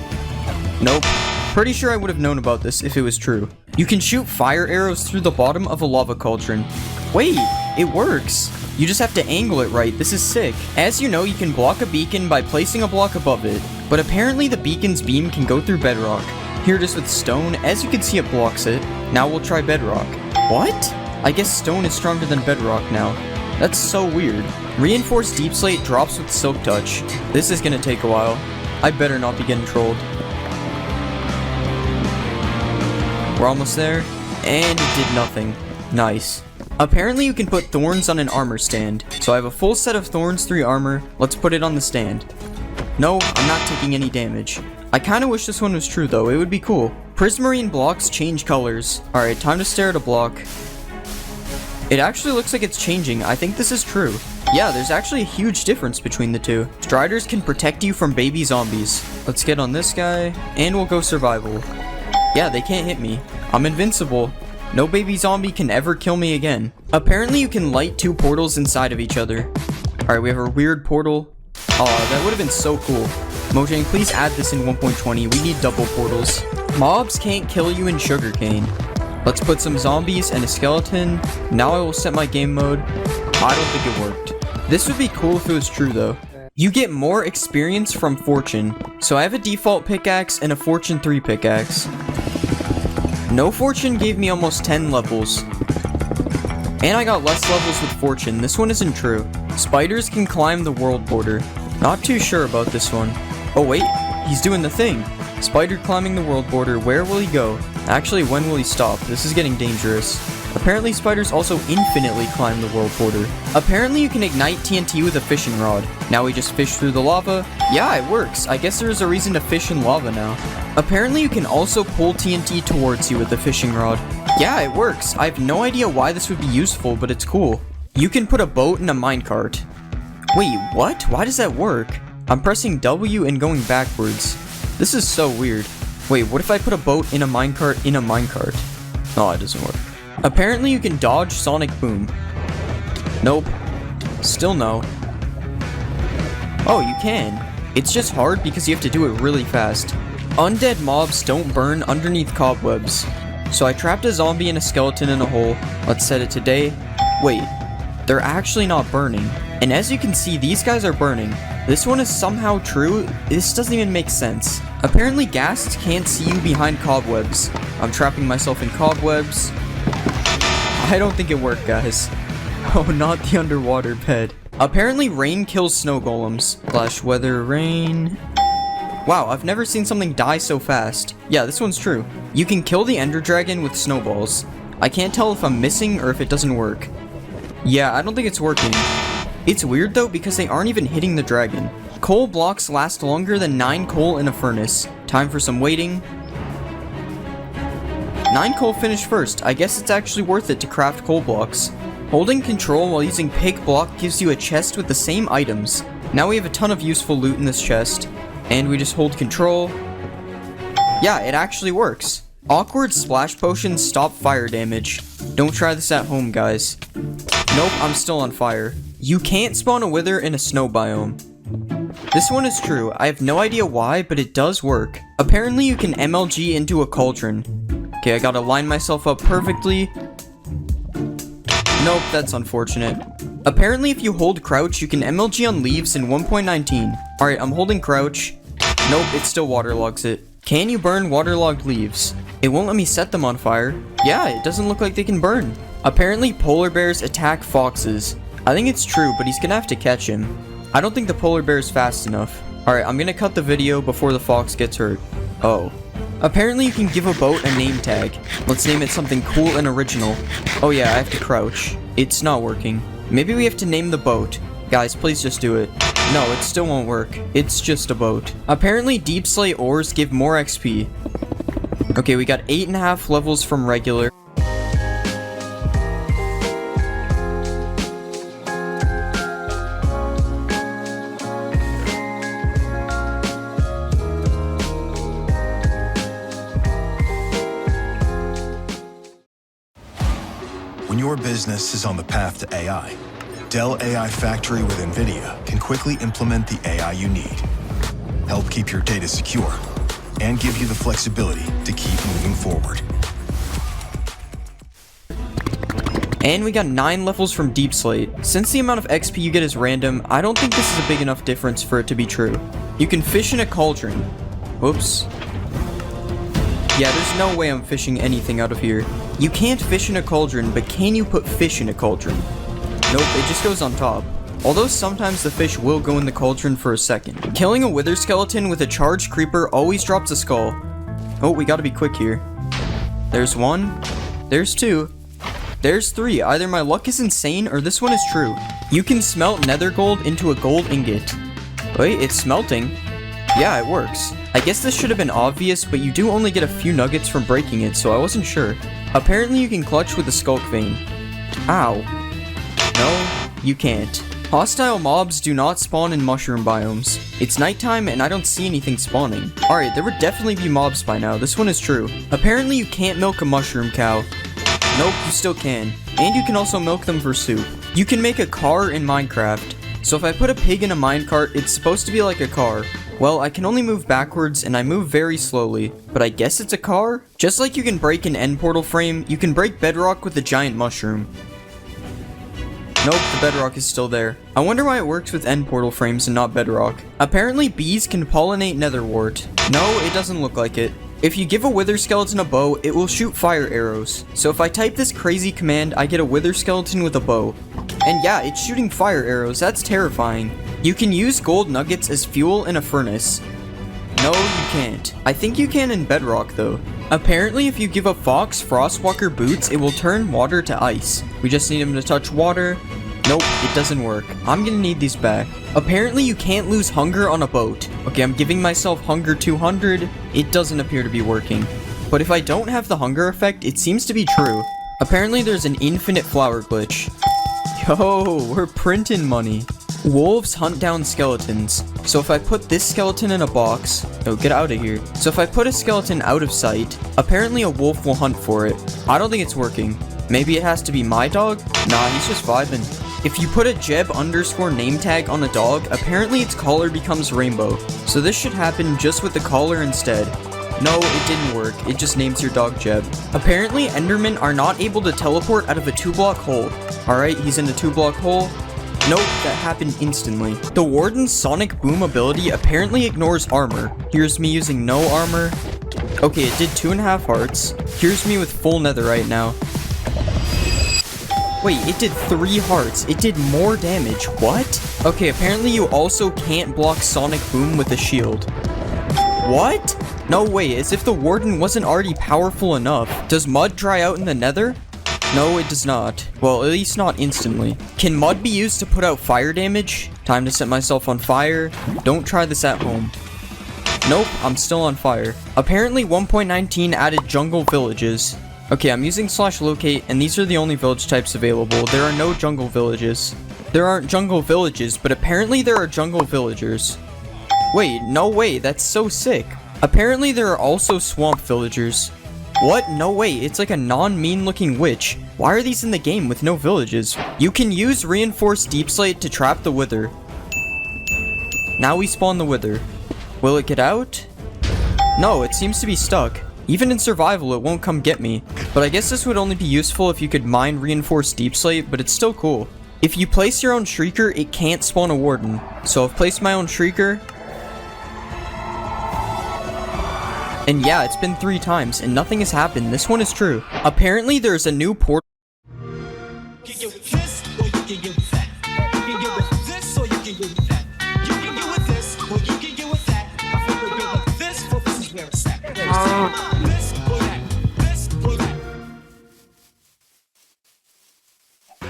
Nope. Pretty sure I would have known about this if it was true. You can shoot fire arrows through the bottom of a lava cauldron. Wait, it works. You just have to angle it right. This is sick. As you know, you can block a beacon by placing a block above it, but apparently the beacon's beam can go through bedrock. Here it is with stone. As you can see, it blocks it. Now we'll try bedrock. What? I guess stone is stronger than bedrock now. That's so weird. Reinforced deep slate drops with silk touch. This is gonna take a while. I better not be getting trolled. We're almost there, and it did nothing. Nice. Apparently you can put thorns on an armor stand. So I have a full set of thorns 3 armor. Let's put it on the stand. No, I'm not taking any damage. I kinda wish this one was true though, it would be cool. Prismarine blocks change colors. Alright, time to stare at a block. It actually looks like it's changing. I think this is true. Yeah, there's actually a huge difference between the two. Striders can protect you from baby zombies. Let's get on this guy, and we'll go survival. Yeah, they can't hit me. I'm invincible. No baby zombie can ever kill me again. Apparently you can light 2 portals inside of each other. Alright, we have a weird portal. Oh, that would have been so cool. Mojang, please add this in 1.20. We need double portals. Mobs can't kill you in sugarcane. Let's put some zombies and a skeleton. Now I will set my game mode. I don't think it worked. This would be cool if it was true though. You get more experience from fortune. So I have a default pickaxe and a fortune 3 pickaxe. No fortune gave me almost 10 levels. And I got less levels with fortune. This one isn't true. Spiders can climb the world border. Not too sure about this one. Oh wait, he's doing the thing. Spider climbing the world border. Where will he go? Actually, when will he stop? This is getting dangerous. Apparently spiders also infinitely climb the world border. Apparently you can ignite TNT with a fishing rod. Now we just fish through the lava. Yeah, it works. I guess there is a reason to fish in lava now. Apparently you can also pull TNT towards you with a fishing rod. Yeah, it works. I have no idea why this would be useful, but it's cool. You can put a boat in a minecart. Wait, what? Why does that work? I'm pressing W and going backwards. This is so weird. Wait, what if I put a boat in a minecart in a minecart? Oh, it doesn't work. Apparently you can dodge sonic boom. Nope. Still no. Oh, you can. It's just hard because you have to do it really fast. Undead mobs don't burn underneath cobwebs. So I trapped a zombie and a skeleton in a hole. Let's set it to day. Wait, they're actually not burning. And as you can see, these guys are burning. This one is somehow true. This doesn't even make sense. Apparently ghasts can't see you behind cobwebs. I'm trapping myself in cobwebs. I don't think it worked, guys. Oh, not the underwater bed. Apparently rain kills snow golems. Slash weather rain. Wow, I've never seen something die so fast. Yeah, this one's true. You can kill the ender dragon with snowballs. I can't tell if I'm missing or if it doesn't work. Yeah, I don't think it's working. It's weird though because they aren't even hitting the dragon. Coal blocks last longer than 9 coal in a furnace. Time for some waiting. 9 coal finished first. I guess it's actually worth it to craft coal blocks. Holding control while using pig block gives you a chest with the same items. Now we have a ton of useful loot in this chest. And we just hold control. Yeah, it actually works. Awkward splash potions stop fire damage. Don't try this at home, guys. Nope, I'm still on fire. You can't spawn a wither in a snow biome. This one is true. I have no idea why, but it does work. Apparently you can MLG into a cauldron. Okay, I gotta line myself up perfectly. Nope, that's unfortunate. Apparently if you hold crouch, you can MLG on leaves in 1.19. Alright, I'm holding crouch. Nope, it still waterlogs it. Can you burn waterlogged leaves? It won't let me set them on fire. Yeah, it doesn't look like they can burn. Apparently polar bears attack foxes. I think it's true, but he's gonna have to catch him. I don't think the polar bear is fast enough. Alright, I'm gonna cut the video before the fox gets hurt. Oh. Apparently you can give a boat a name tag. Let's name it something cool and original. Oh yeah, I have to crouch. It's not working. Maybe we have to name the boat. Guys, please just do it. No, it still won't work. It's just a boat. Apparently deep slate ores give more XP. Okay, we got 8.5 levels from regular. When your business is on the path to AI, Dell AI Factory with NVIDIA can quickly implement the AI you need, help keep your data secure, and give you the flexibility to keep moving forward. And we got 9 levels from Deep Slate. Since the amount of XP you get is random, I don't think this is a big enough difference for it to be true. You can fish in a cauldron. Whoops. Yeah, there's no way I'm fishing anything out of here. You can't fish in a cauldron, but can you put fish in a cauldron? Nope, it just goes on top. Although sometimes the fish will go in the cauldron for a second. Killing a wither skeleton with a charged creeper always drops a skull. Oh, we gotta be quick here. There's 1. There's 2. There's 3. Either my luck is insane or this one is true. You can smelt nether gold into a gold ingot. Wait, it's smelting. Yeah, it works. I guess this should have been obvious, but you do only get a few nuggets from breaking it, so I wasn't sure. Apparently you can clutch with a skulk vein. Ow. No, you can't. Hostile mobs do not spawn in mushroom biomes. It's nighttime and I don't see anything spawning. Alright, there would definitely be mobs by now. This one is true. Apparently you can't milk a mushroom cow. Nope, you still can. And you can also milk them for soup. You can make a car in Minecraft. So if I put a pig in a minecart, it's supposed to be like a car. Well, I can only move backwards and I move very slowly, but I guess it's a car? Just like you can break an end portal frame, you can break bedrock with a giant mushroom. Nope, the bedrock is still there. I wonder why it works with end portal frames and not bedrock. Apparently bees can pollinate netherwort. No, it doesn't look like it. If you give a wither skeleton a bow, it will shoot fire arrows. So if I type this crazy command, I get a wither skeleton with a bow. And yeah, it's shooting fire arrows. That's terrifying. You can use gold nuggets as fuel in a furnace. No, you can't. I think you can in bedrock though. Apparently if you give a fox frostwalker boots, it will turn water to ice. We just need him to touch water. Nope, it doesn't work. I'm gonna need these back. Apparently you can't lose hunger on a boat. Okay, I'm giving myself hunger 200. It doesn't appear to be working. But if I don't have the hunger effect, it seems to be true. Apparently there's an infinite flower glitch. Yo, we're printing money. Wolves hunt down skeletons. So if I put this skeleton in a box... Oh, get out of here. So if I put a skeleton out of sight, apparently a wolf will hunt for it. I don't think it's working. Maybe it has to be my dog? Nah, he's just vibing. If you put a Jeb_name tag on a dog, apparently its collar becomes rainbow. So this should happen just with the collar instead. No, it didn't work. It just names your dog Jeb. Apparently, Endermen are not able to teleport out of a 2-block hole. Alright, he's in a 2-block hole. Nope, that happened instantly. The Warden's Sonic Boom ability apparently ignores armor. Here's me using no armor. Okay, it did 2.5 hearts. Here's me with full netherite now. Wait, it did 3 hearts. It did more damage. What? Okay, apparently you also can't block Sonic Boom with a shield. What? No way, as if the Warden wasn't already powerful enough. Does mud dry out in the nether? No, it does not. Well, at least not instantly. Can mud be used to put out fire damage? Time to set myself on fire. Don't try this at home. Nope, I'm still on fire. Apparently 1.19 added jungle villages. Okay, I'm using /locate, and these are the only village types available. There are no jungle villages. There aren't jungle villages, but apparently there are jungle villagers. Wait, no way, that's so sick. Apparently there are also swamp villagers. What? No way, it's like a non-mean looking witch. Why are these in the game with no villages? You can use reinforced deep slate to trap the wither. Now we spawn the wither. Will it get out? No, it seems to be stuck. Even in survival, it won't come get me. But I guess this would only be useful if you could mine reinforced deep slate, but it's still cool. If you place your own shrieker, it can't spawn a warden. So I've placed my own shrieker. And yeah, it's been 3 times, and nothing has happened. This one is true. Apparently, there's a new portal.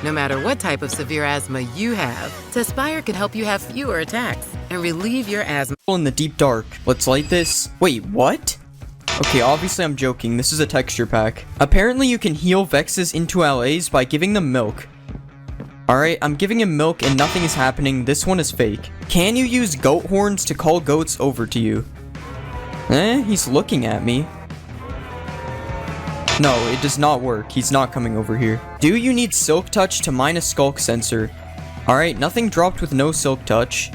No matter what type of severe asthma you have, Tespire can help you have fewer attacks and relieve your asthma. In the deep dark. Let's light this. Wait, what? Okay, obviously I'm joking. This is a texture pack. Apparently you can heal Vexes into LAs by giving them milk. Alright, I'm giving him milk and nothing is happening. This one is fake. Can you use goat horns to call goats over to you? He's looking at me. No, it does not work. He's not coming over here. Do you need Silk Touch to mine a Skulk sensor? Alright, nothing dropped with no Silk Touch.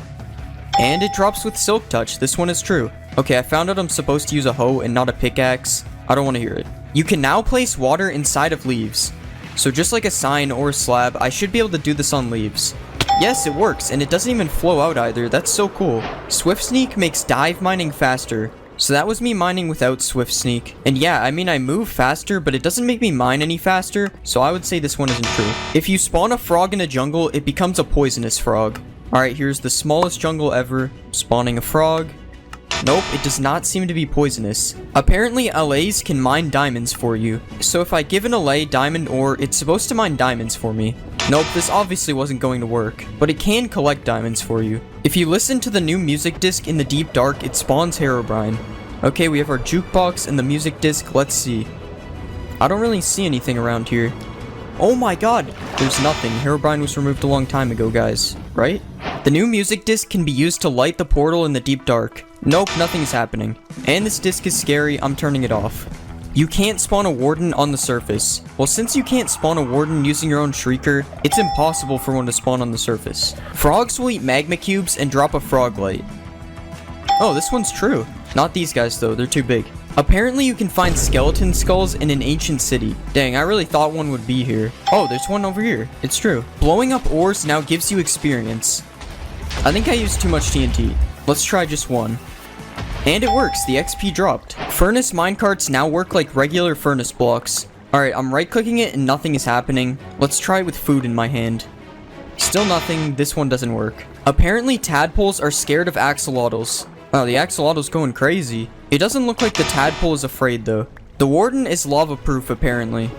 And it drops with Silk Touch. This one is true. Okay, I found out I'm supposed to use a hoe and not a pickaxe. I don't want to hear it. You can now place water inside of leaves. So just like a sign or a slab, I should be able to do this on leaves. Yes, it works, and it doesn't even flow out either. That's so cool. Swift Sneak makes dive mining faster. So that was me mining without Swift Sneak. And yeah, I mean I move faster, but it doesn't make me mine any faster, so I would say this one isn't true. If you spawn a frog in a jungle, it becomes a poisonous frog. Alright, here's the smallest jungle ever. Spawning a frog. Nope, it does not seem to be poisonous. Apparently LAs can mine diamonds for you. So if I give an LA diamond ore, it's supposed to mine diamonds for me. Nope, this obviously wasn't going to work, but it can collect diamonds for you. If you listen to the new music disc in the deep dark, it spawns Herobrine. Okay, we have our jukebox and the music disc. Let's see. I don't really see anything around here. Oh my god, there's nothing. Herobrine was removed a long time ago, guys. Right? The new music disc can be used to light the portal in the deep dark. Nope, nothing's happening. And this disc is scary. I'm turning it off. You can't spawn a warden on the surface. Well, since you can't spawn a warden using your own shrieker, it's impossible for one to spawn on the surface. Frogs will eat magma cubes and drop a frog light. Oh, this one's true. Not these guys though, they're too big. Apparently you can find skeleton skulls in an ancient city. Dang, I really thought one would be here. Oh, there's one over here. It's true. Blowing up ores now gives you experience. I think I used too much TNT. Let's try just one. And it works, the XP dropped. Furnace minecarts now work like regular furnace blocks. Alright, I'm right clicking it and nothing is happening. Let's try with food in my hand. Still nothing, this one doesn't work. Apparently tadpoles are scared of axolotls. Wow, the axolotl's going crazy. It doesn't look like the tadpole is afraid though. The warden is lava proof apparently.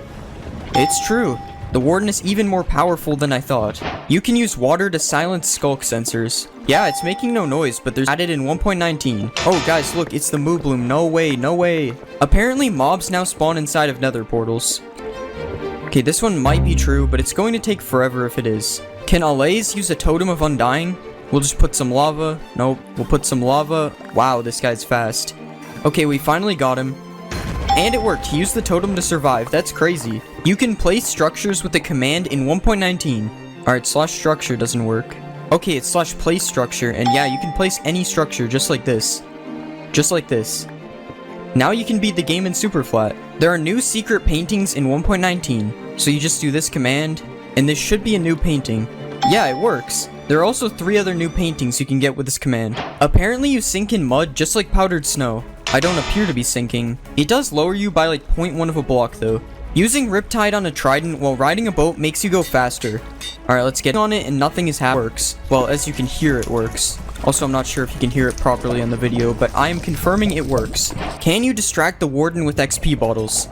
It's true. The warden is even more powerful than I thought. You can use water to silence skulk sensors. Yeah, it's making no noise, but there's added in 1.19. Oh guys, look, it's the moo bloom. No way, no way. Apparently mobs now spawn inside of nether portals. Okay, this one might be true, but it's going to take forever if it is. Can Alays use a totem of undying? We'll just put some lava. Nope, we'll put some lava. Wow, this guy's fast. Okay, we finally got him. And it worked. He used the totem to survive. That's crazy. You can place structures with the command in 1.19. Alright, /structure doesn't work. Okay, it's /place structure. And yeah, you can place any structure just like this. Just like this. Now you can beat the game in super flat. There are new secret paintings in 1.19. So you just do this command, and this should be a new painting. Yeah, it works. There are also 3 other new paintings you can get with this command. Apparently you sink in mud just like powdered snow. I don't appear to be sinking. It does lower you by like 0.1 of a block though. Using Riptide on a trident while riding a boat makes you go faster. Alright, let's get on it and nothing is works. Well, as you can hear, it works. Also, I'm not sure if you can hear it properly on the video, but I am confirming it works. Can you distract the warden with XP bottles?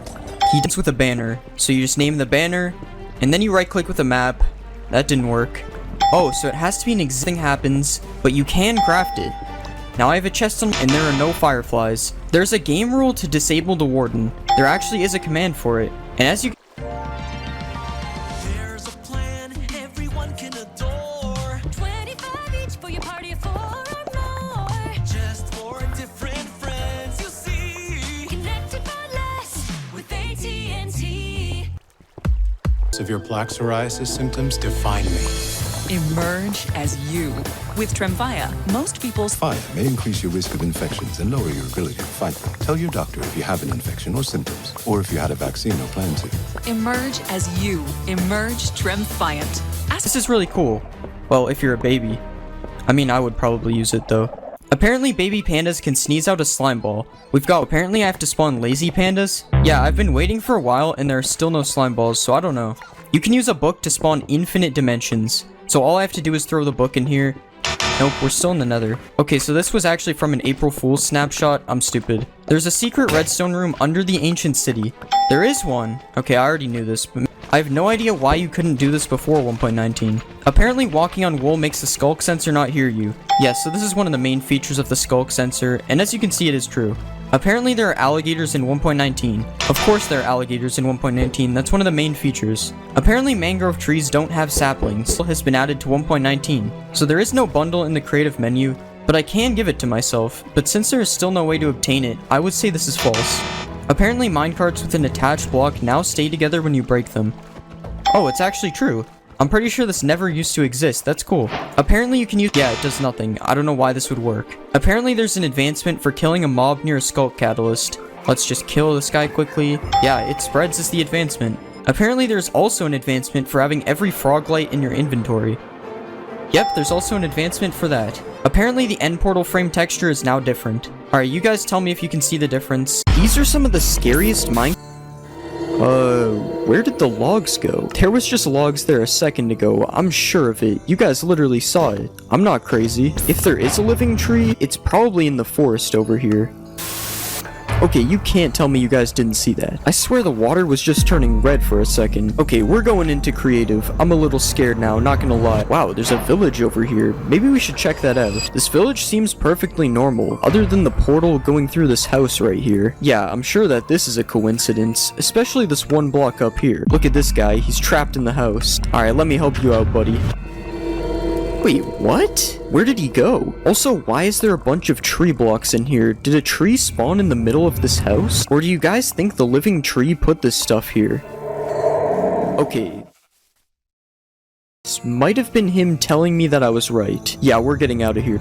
He does with a banner. So you just name the banner, and then you right click with a map. That didn't work. Oh, so it has to be an existing happens, but you can craft it. Now I have a chest on, and there are no fireflies. There's a game rule to disable the warden. There actually is a command for it. And as you There's a plan everyone can adore. 25 each for your party of 4 or more. Just 4 different friends you see. Connected by less with AT&T. Severe plaque psoriasis symptoms define me. Emerge as you. With Tremfya, most people's Fire may increase your risk of infections and lower your ability to fight them. Tell your doctor if you have an infection or symptoms, or if you had a vaccine or plan to. emerge as you. Emerge Tremfyant. This is really cool. Well, if you're a baby. I mean, I would probably use it though. Apparently baby pandas can sneeze out a slime ball. Apparently I have to spawn lazy pandas. Yeah, I've been waiting for a while and there are still no slime balls, so I don't know. You can use a book to spawn infinite dimensions. So all I have to do is throw the book in here. Nope, we're still in the nether. Okay, so this was actually from an April Fool's snapshot. I'm stupid. There's a secret redstone room under the ancient city. There is one. Okay, I already knew this, but I have no idea why you couldn't do this before 1.19. Apparently walking on wool makes the skulk sensor not hear you. Yes, so this is one of the main features of the skulk sensor, and as you can see, it is true. Apparently there are alligators in 1.19. Of course there are alligators in 1.19, that's one of the main features. Apparently mangrove trees don't have saplings. It has been added to 1.19. So there is no bundle in the creative menu, but I can give it to myself. But since there is still no way to obtain it, I would say this is false. Apparently minecarts with an attached block now stay together when you break them. Oh, it's actually true. I'm pretty sure this never used to exist. That's cool. Apparently you can use— yeah, it does nothing. I don't know why this would work. Apparently there's an advancement for killing a mob near a skulk catalyst. Let's just kill this guy quickly. Yeah, it spreads as the advancement. Apparently there's also an advancement for having every frog light in your inventory. Yep, there's also an advancement for that. Apparently the end portal frame texture is now different. Alright, you guys tell me if you can see the difference. These are some of the scariest where did the logs go? There was just logs there a second ago. I'm sure of it. You guys literally saw it. I'm not crazy. If there is a living tree, it's probably in the forest over here. Okay, you can't tell me you guys didn't see that. I swear the water was just turning red for a second. Okay, we're going into creative. I'm a little scared now, not gonna lie. Wow, there's a village over here. Maybe we should check that out. This village seems perfectly normal, other than the portal going through this house right here. Yeah, I'm sure that this is a coincidence, especially this one block up here. Look at this guy, he's trapped in the house. Alright, let me help you out, buddy. Wait, what? Where did he go? Also, why is there a bunch of tree blocks in here? Did a tree spawn in the middle of this house? Or do you guys think the living tree put this stuff here? Okay. This might have been him telling me that I was right. Yeah, we're getting out of here.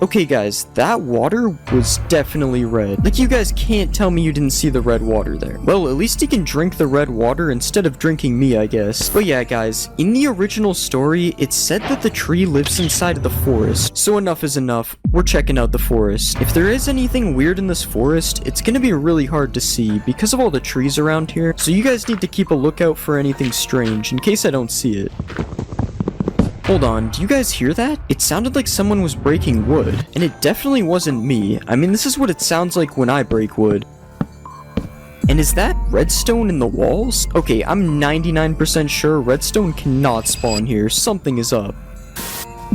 Okay guys, that water was definitely red. Like, you guys can't tell me you didn't see the red water there. Well, at least he can drink the red water instead of drinking me, I guess. But yeah guys, in the original story, it said that the tree lives inside of the forest. So enough is enough, we're checking out the forest. If there is anything weird in this forest, it's gonna be really hard to see because of all the trees around here. So you guys need to keep a lookout for anything strange in case I don't see it. Hold on, do you guys hear that? It sounded like someone was breaking wood, and it definitely wasn't me. I mean, this is what it sounds like when I break wood. And is that redstone in the walls? Okay, I'm 99% sure redstone cannot spawn here. Something is up.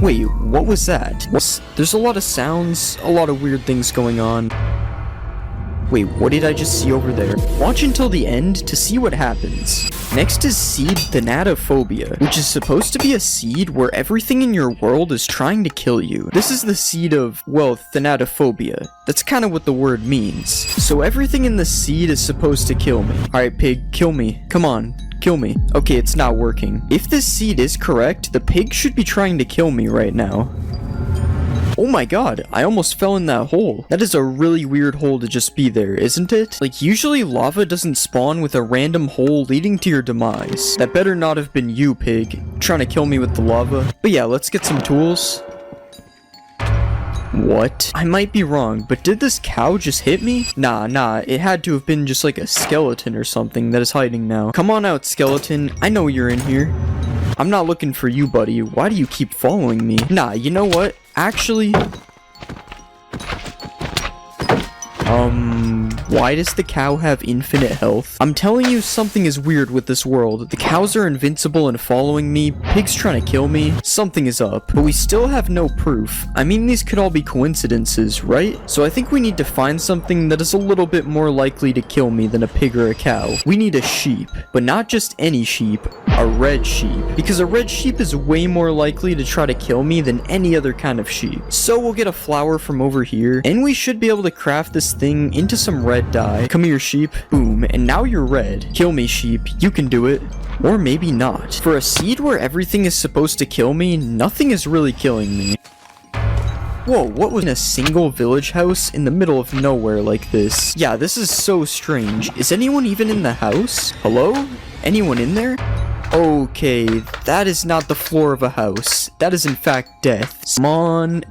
Wait, what was that? There's a lot of sounds, a lot of weird things going on. Wait, what did I just see over there? Watch until the end to see what happens. Next is seed thanatophobia, which is supposed to be a seed where everything in your world is trying to kill you. This is the seed of, well, thanatophobia. That's kind of what the word means. So everything in the seed is supposed to kill me. Alright, pig, kill me. Come on, kill me. Okay, it's not working. If this seed is correct, the pig should be trying to kill me right now. Oh my god, I almost fell in that hole. That is a really weird hole to just be there, isn't it? Like, usually lava doesn't spawn with a random hole leading to your demise. That better not have been you, pig, trying to kill me with the lava. But yeah, let's get some tools. What? I might be wrong, but did this cow just hit me? Nah, it had to have been just like a skeleton or something that is hiding now. Come on out, skeleton. I know you're in here. I'm not looking for you, buddy. Why do you keep following me? Nah, you know what? Actually... why does the cow have infinite health? I'm telling you, something is weird with this world. The cows are invincible and following me, pigs trying to kill me, something is up. But we still have no proof. I mean, these could all be coincidences, right? So I think we need to find something that is a little bit more likely to kill me than a pig or a cow. We need a sheep, but not just any sheep, a red sheep. Because a red sheep is way more likely to try to kill me than any other kind of sheep. So we'll get a flower from over here, and we should be able to craft this thing into some red dye. Come here, sheep. Boom, and now you're red. Kill me, sheep. You can do it. Or maybe not. For a seed where everything is supposed to kill me, nothing is really killing me. Whoa, what was in a single village house in the middle of nowhere like this? Yeah, this is so strange. Is anyone even in the house? Hello? Anyone in there? Okay, that is not the floor of a house. That is in fact death. Come on.